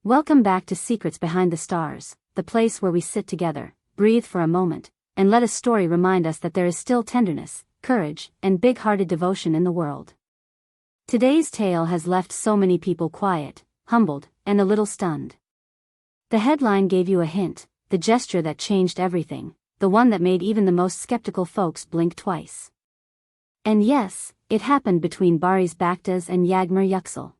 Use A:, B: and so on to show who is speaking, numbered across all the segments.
A: Welcome back to Secrets Behind the Stars, the place where we sit together, breathe for a moment, and let a story remind us that there is still tenderness, courage, and big-hearted devotion in the world. Today's tale has left so many people quiet, humbled, and a little stunned. The headline gave you a hint, the gesture that changed everything, the one that made even the most skeptical folks blink twice. And yes, it happened between Barış Baktas and Yağmur Yüksel.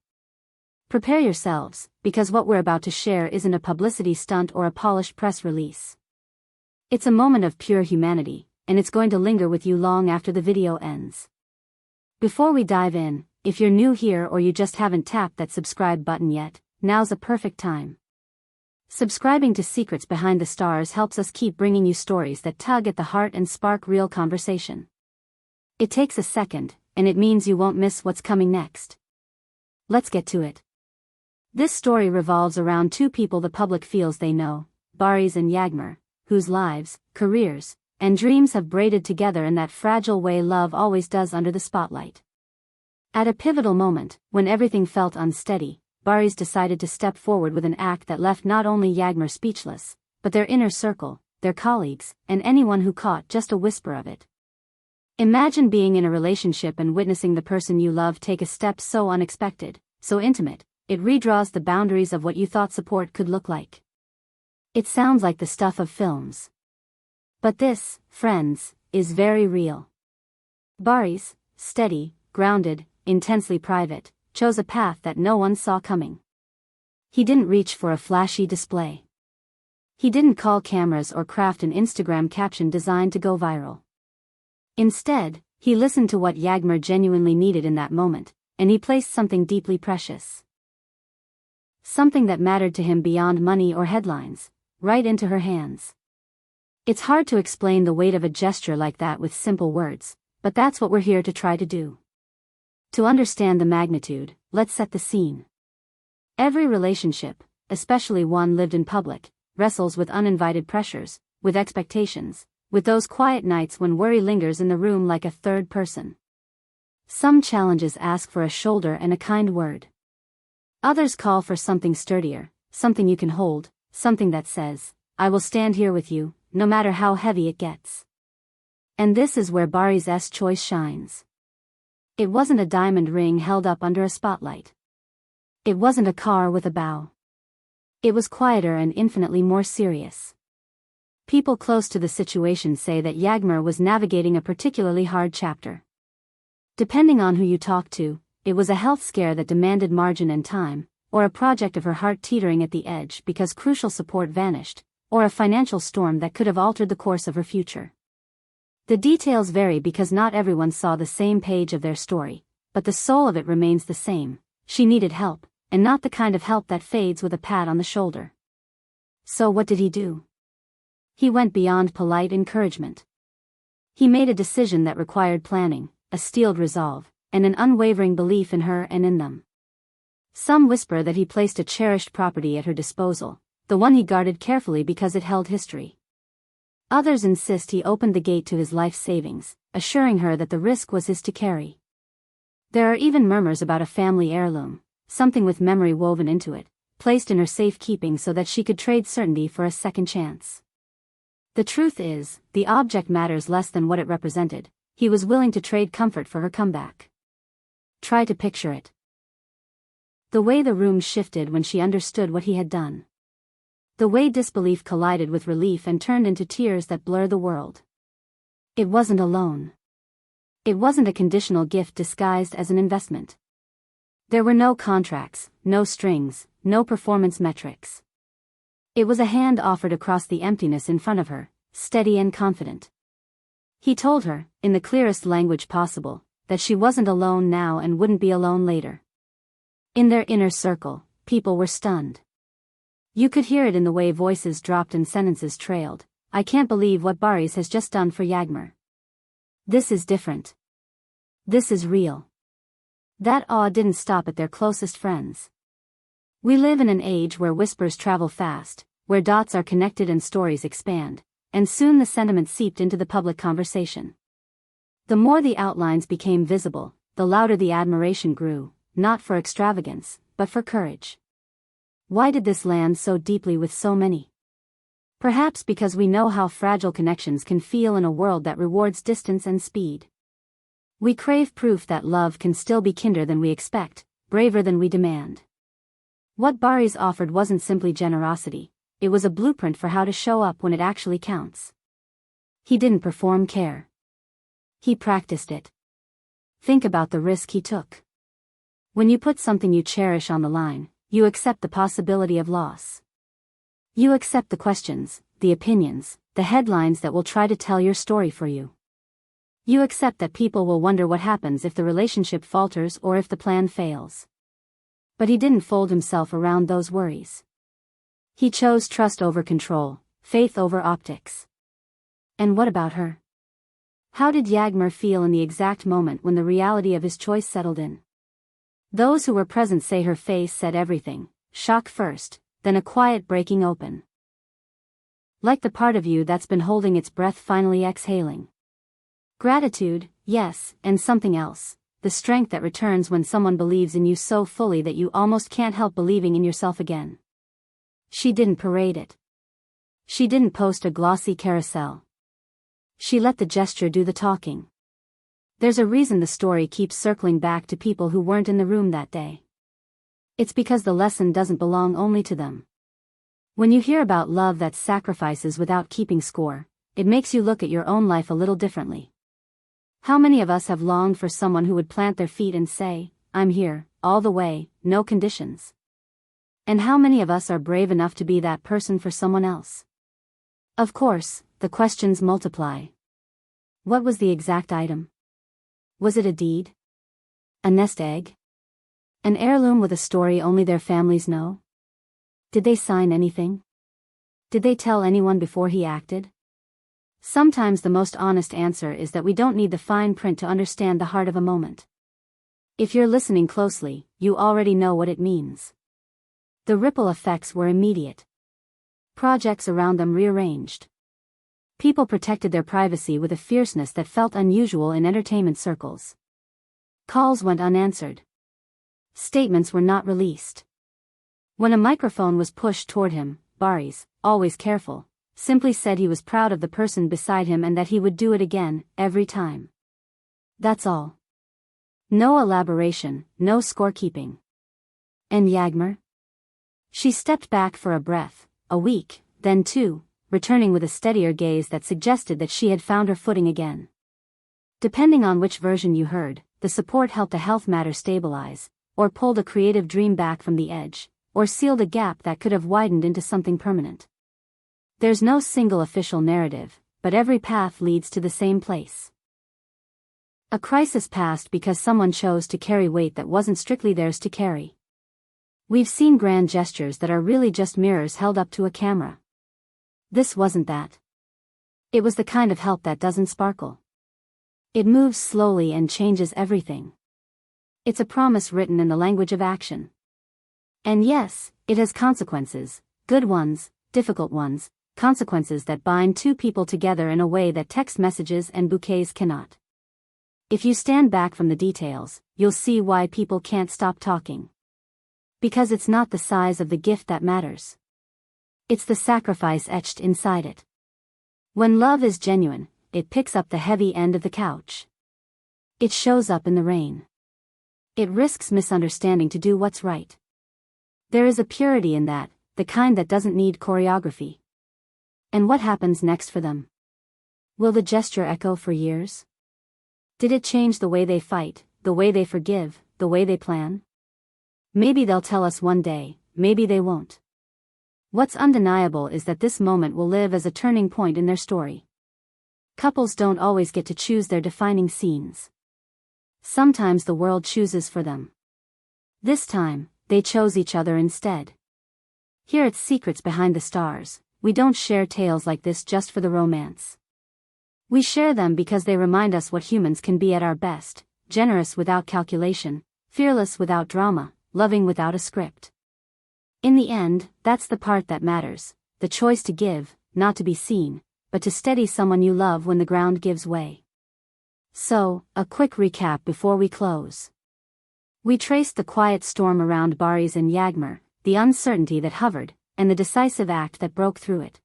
A: Prepare yourselves, because what we're about to share isn't a publicity stunt or a polished press release. It's a moment of pure humanity, and it's going to linger with you long after the video ends. Before we dive in, if you're new here or you just haven't tapped that subscribe button yet, now's a perfect time. Subscribing to Secrets Behind the Stars helps us keep bringing you stories that tug at the heart and spark real conversation. It takes a second, and it means you won't miss what's coming next. Let's get to it. This story revolves around two people the public feels they know, Barış and Yağmur, whose lives, careers, and dreams have braided together in that fragile way love always does under the spotlight. At a pivotal moment, when everything felt unsteady, Barış decided to step forward with an act that left not only Yağmur speechless, but their inner circle, their colleagues, and anyone who caught just a whisper of it. Imagine being in a relationship and witnessing the person you love take a step so unexpected, so intimate, it redraws the boundaries of what you thought support could look like. It sounds like the stuff of films. But this, friends, is very real. Barış, steady, grounded, intensely private, chose a path that no one saw coming. He didn't reach for a flashy display. He didn't call cameras or craft an Instagram caption designed to go viral. Instead, he listened to what Yağmur genuinely needed in that moment, and he placed something deeply precious. Something that mattered to him beyond money or headlines, right into her hands. It's hard to explain the weight of a gesture like that with simple words, but that's what we're here to try to do. To understand the magnitude, let's set the scene. Every relationship, especially one lived in public, wrestles with uninvited pressures, with expectations, with those quiet nights when worry lingers in the room like a third person. Some challenges ask for a shoulder and a kind word. Others call for something sturdier, something you can hold, something that says, I will stand here with you, no matter how heavy it gets. And this is where Barış's choice shines. It wasn't a diamond ring held up under a spotlight. It wasn't a car with a bow. It was quieter and infinitely more serious. People close to the situation say that Yağmur was navigating a particularly hard chapter. Depending on who you talk to, it was a health scare that demanded margin and time, or a project of her heart teetering at the edge because crucial support vanished, or a financial storm that could have altered the course of her future. The details vary because not everyone saw the same page of their story, but the soul of it remains the same. She needed help, and not the kind of help that fades with a pat on the shoulder. So what did he do? He went beyond polite encouragement. He made a decision that required planning, a steeled resolve, and an unwavering belief in her and in them. Some whisper that he placed a cherished property at her disposal, the one he guarded carefully because it held history. Others insist he opened the gate to his life savings, assuring her that the risk was his to carry. There are even murmurs about a family heirloom, something with memory woven into it, placed in her safekeeping so that she could trade certainty for a second chance. The truth is, the object matters less than what it represented. He was willing to trade comfort for her comeback. Try to picture it. The way the room shifted when she understood what he had done. The way disbelief collided with relief and turned into tears that blur the world. It wasn't a loan. It wasn't a conditional gift disguised as an investment. There were no contracts, no strings, no performance metrics. It was a hand offered across the emptiness in front of her, steady and confident. He told her, in the clearest language possible, that she wasn't alone now and wouldn't be alone later. In their inner circle, people were stunned. You could hear it in the way voices dropped and sentences trailed. I can't believe what Barış has just done for Yağmur. This is different. This is real. That awe didn't stop at their closest friends. We live in an age where whispers travel fast, where dots are connected and stories expand, and soon the sentiment seeped into the public conversation. The more the outlines became visible, the louder the admiration grew, not for extravagance, but for courage. Why did this land so deeply with so many? Perhaps because we know how fragile connections can feel in a world that rewards distance and speed. We crave proof that love can still be kinder than we expect, braver than we demand. What Barış offered wasn't simply generosity, it was a blueprint for how to show up when it actually counts. He didn't perform care. He practiced it. Think about the risk he took. When you put something you cherish on the line, you accept the possibility of loss. You accept the questions, the opinions, the headlines that will try to tell your story for you. You accept that people will wonder what happens if the relationship falters or if the plan fails. But he didn't fold himself around those worries. He chose trust over control, faith over optics. And what about her? How did Yağmur feel in the exact moment when the reality of his choice settled in? Those who were present say her face said everything, shock first, then a quiet breaking open. Like the part of you that's been holding its breath finally exhaling. Gratitude, yes, and something else, the strength that returns when someone believes in you so fully that you almost can't help believing in yourself again. She didn't parade it. She didn't post a glossy carousel. She let the gesture do the talking. There's a reason the story keeps circling back to people who weren't in the room that day. It's because the lesson doesn't belong only to them. When you hear about love that sacrifices without keeping score, it makes you look at your own life a little differently. How many of us have longed for someone who would plant their feet and say, "I'm here, all the way, no conditions"? And how many of us are brave enough to be that person for someone else? Of course, the questions multiply. What was the exact item? Was it a deed? A nest egg? An heirloom with a story only their families know? Did they sign anything? Did they tell anyone before he acted? Sometimes the most honest answer is that we don't need the fine print to understand the heart of a moment. If you're listening closely, you already know what it means. The ripple effects were immediate. Projects around them rearranged. People protected their privacy with a fierceness that felt unusual in entertainment circles. Calls went unanswered. Statements were not released. When a microphone was pushed toward him, Barış, always careful, simply said he was proud of the person beside him and that he would do it again, every time. That's all. No elaboration, no scorekeeping. And Yağmur? She stepped back for a breath, a week, then two, returning with a steadier gaze that suggested that she had found her footing again. Depending on which version you heard, the support helped a health matter stabilize, or pulled a creative dream back from the edge, or sealed a gap that could have widened into something permanent. There's no single official narrative, but every path leads to the same place. A crisis passed because someone chose to carry weight that wasn't strictly theirs to carry. We've seen grand gestures that are really just mirrors held up to a camera. This wasn't that. It was the kind of help that doesn't sparkle. It moves slowly and changes everything. It's a promise written in the language of action. And yes, it has consequences, good ones, difficult ones, consequences that bind two people together in a way that text messages and bouquets cannot. If you stand back from the details, you'll see why people can't stop talking. Because it's not the size of the gift that matters. It's the sacrifice etched inside it. When love is genuine, it picks up the heavy end of the couch. It shows up in the rain. It risks misunderstanding to do what's right. There is a purity in that, the kind that doesn't need choreography. And what happens next for them? Will the gesture echo for years? Did it change the way they fight, the way they forgive, the way they plan? Maybe they'll tell us one day, maybe they won't. What's undeniable is that this moment will live as a turning point in their story. Couples don't always get to choose their defining scenes. Sometimes the world chooses for them. This time, they chose each other instead. Here at Secrets Behind the Stars, we don't share tales like this just for the romance. We share them because they remind us what humans can be at our best, generous without calculation, fearless without drama, loving without a script. In the end, that's the part that matters, the choice to give, not to be seen, but to steady someone you love when the ground gives way. So, a quick recap before we close. We traced the quiet storm around Barış and Yağmur, the the uncertainty that hovered, and the decisive act that broke through it.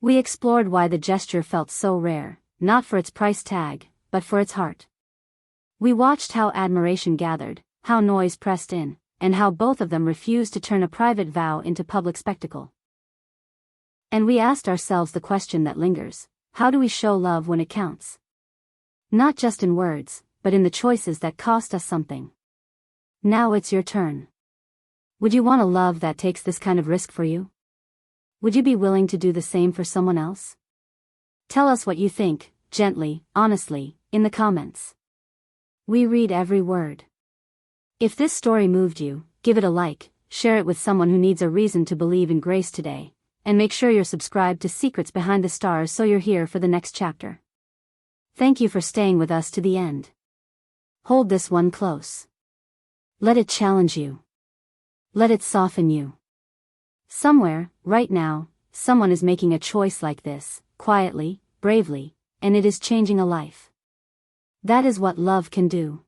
A: We explored why the gesture felt so rare, not for its price tag, but for its heart. We watched how admiration gathered, how noise pressed in, and how both of them refused to turn a private vow into public spectacle. And we asked ourselves the question that lingers: how do we show love when it counts? Not just in words, but in the choices that cost us something. Now it's your turn. Would you want a love that takes this kind of risk for you? Would you be willing to do the same for someone else? Tell us what you think, gently, honestly, in the comments. We read every word. If this story moved you, give it a like, share it with someone who needs a reason to believe in grace today, and make sure you're subscribed to Secrets Behind the Stars so you're here for the next chapter. Thank you for staying with us to the end. Hold this one close. Let it challenge you. Let it soften you. Somewhere, right now, someone is making a choice like this, quietly, bravely, and it is changing a life. That is what love can do.